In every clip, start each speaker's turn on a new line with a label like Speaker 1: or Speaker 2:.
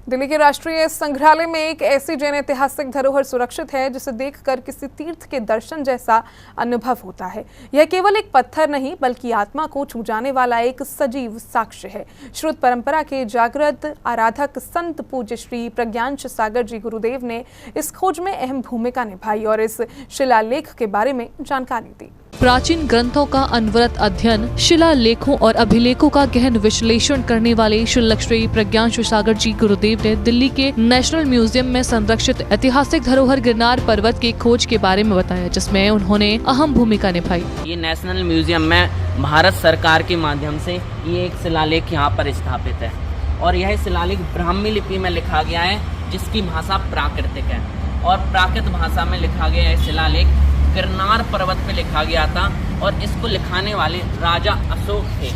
Speaker 1: दिल्ली के राष्ट्रीय संग्रहालय में एक ऐसी जैन ऐतिहासिक धरोहर सुरक्षित है जिसे देखकर किसी तीर्थ के दर्शन जैसा अनुभव होता है। यह केवल एक पत्थर नहीं बल्कि आत्मा को छू जाने वाला एक सजीव साक्ष्य है। श्रुत परंपरा के जागृत आराधक संत पूज्य श्री प्रज्ञांश सागर जी गुरुदेव ने इस खोज में अहम भूमिका निभाई और इस शिलालेख के बारे में जानकारी दी।
Speaker 2: प्राचीन ग्रंथों का अनवरत अध्ययन, शिलालेखों और अभिलेखों का गहन विश्लेषण करने वाले श्री प्रज्ञांश सागर जी गुरुदेव ने दिल्ली के नेशनल म्यूजियम में संरक्षित ऐतिहासिक धरोहर गिरनार पर्वत की खोज के बारे में बताया, जिसमें उन्होंने अहम भूमिका निभाई।
Speaker 3: ये नेशनल म्यूजियम में भारत सरकार के माध्यम से ये एक शिलालेख यहाँ पर स्थापित है और यह शिलालेख ब्राह्मी लिपि में लिखा गया है, जिसकी भाषा प्राकृतिक है और प्राकृत भाषा में लिखा गया है। शिलालेख गिरनार पर्वत पे लिखा गया था और इसको लिखाने वाले राजा अशोक थे।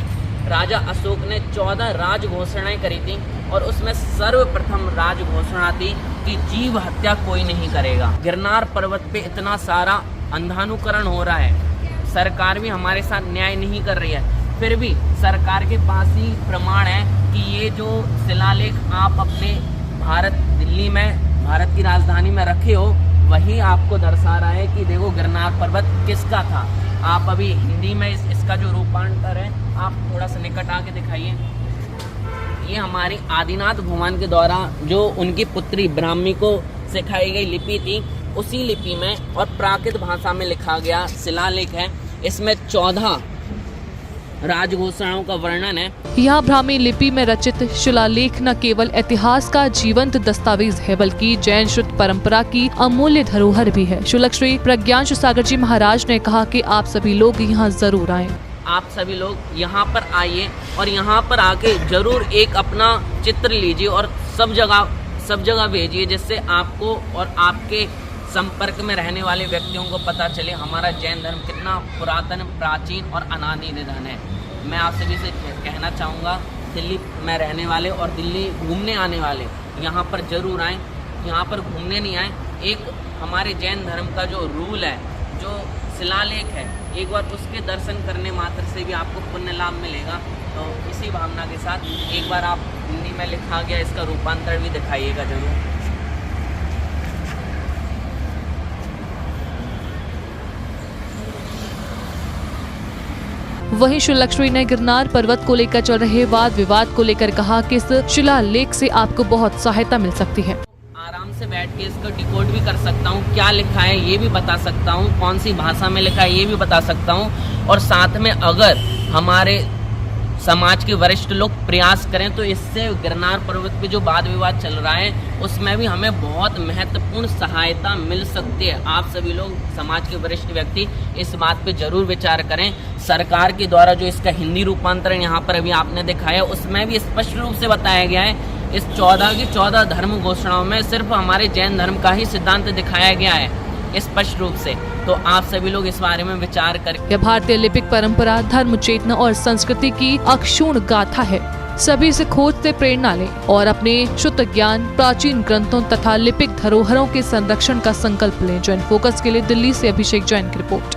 Speaker 3: राजा अशोक ने 14 राज घोषणाएं करी थी और उसमें सर्वप्रथम राज घोषणा थी कि जीव हत्या कोई नहीं करेगा। गिरनार पर्वत पे इतना सारा अंधानुकरण हो रहा है, सरकार भी हमारे साथ न्याय नहीं कर रही है, फिर भी सरकार के पास ही प्रमाण है कि ये जो शिलालेख आप अपने दिल्ली में भारत की राजधानी में रखे हो, वही आपको दर्शा रहा है कि देखो गिरनार पर्वत किसका था। आप अभी हिंदी में इसका जो रूपांतर है आप थोड़ा सा निकट आके दिखाइए। ये हमारी आदिनाथ भगवान के द्वारा जो उनकी पुत्री ब्राह्मी को सिखाई गई लिपि थी, उसी लिपि में और प्राकृत भाषा में लिखा गया शिलालेख है। इसमें 14 राजघोषणाओं का वर्णन है।
Speaker 2: यहाँ ब्राह्मी लिपि में रचित शिलालेख न केवल इतिहास का जीवंत दस्तावेज है बल्कि जैन श्रुत परंपरा की अमूल्य धरोहर भी है। श्री प्रज्ञांश सागर जी महाराज ने कहा कि आप सभी लोग यहाँ जरूर आएं।
Speaker 3: आप सभी लोग यहाँ पर आइए और यहाँ पर आके जरूर एक अपना चित्र लीजिए और सब जगह भेजिए, जिससे आपको और आपके संपर्क में रहने वाले व्यक्तियों को पता चले हमारा जैन धर्म कितना पुरातन, प्राचीन और अनादि निधन है। मैं आप सभी से कहना चाहूँगा, दिल्ली में रहने वाले और दिल्ली घूमने आने वाले यहाँ पर जरूर आएँ। यहाँ पर घूमने नहीं आएँ, एक हमारे जैन धर्म का जो रूल है, जो शिलालेख है, एक बार उसके दर्शन करने मात्र से भी आपको पुण्य लाभ मिलेगा। तो इसी भावना के साथ एक बार आप हिंदी में लिखा गया इसका रूपांतर भी दिखाइएगा जरूर।
Speaker 2: वहीं श्री ने गिरनार पर्वत को लेकर चल रहे वाद विवाद को लेकर कहा कि इस शिलालेख से आपको बहुत सहायता मिल सकती है।
Speaker 3: आराम से बैठ के इसको डिकोड भी कर सकता हूँ, क्या लिखा है ये भी बता सकता हूँ, कौन सी भाषा में लिखा है ये भी बता सकता हूँ। और साथ में अगर हमारे समाज के वरिष्ठ लोग प्रयास करें तो इससे गिरनार पर्वत पे जो वाद विवाद चल रहा है उसमें भी हमें बहुत महत्वपूर्ण सहायता मिल सकती है। आप सभी लोग समाज के वरिष्ठ व्यक्ति इस बात पे जरूर विचार करें। सरकार के द्वारा जो इसका हिंदी रूपांतरण यहाँ पर अभी आपने दिखाया, उसमें भी स्पष्ट रूप से बताया गया है। इस 14 की 14 धर्म घोषणाओं में सिर्फ हमारे जैन धर्म का ही सिद्धांत दिखाया गया है स्पष्ट रूप से। तो आप सभी लोग इस बारे में विचार करें।
Speaker 2: यह भारतीय लिपिक परंपरा, धर्म चेतना और संस्कृति की अक्षुण्ण गाथा है। सभी से खोज से प्रेरणा लें और अपने शुद्ध ज्ञान, प्राचीन ग्रंथों तथा लिपिक धरोहरों के संरक्षण का संकल्प लें। जैन फोकस के लिए दिल्ली से अभिषेक जैन की रिपोर्ट।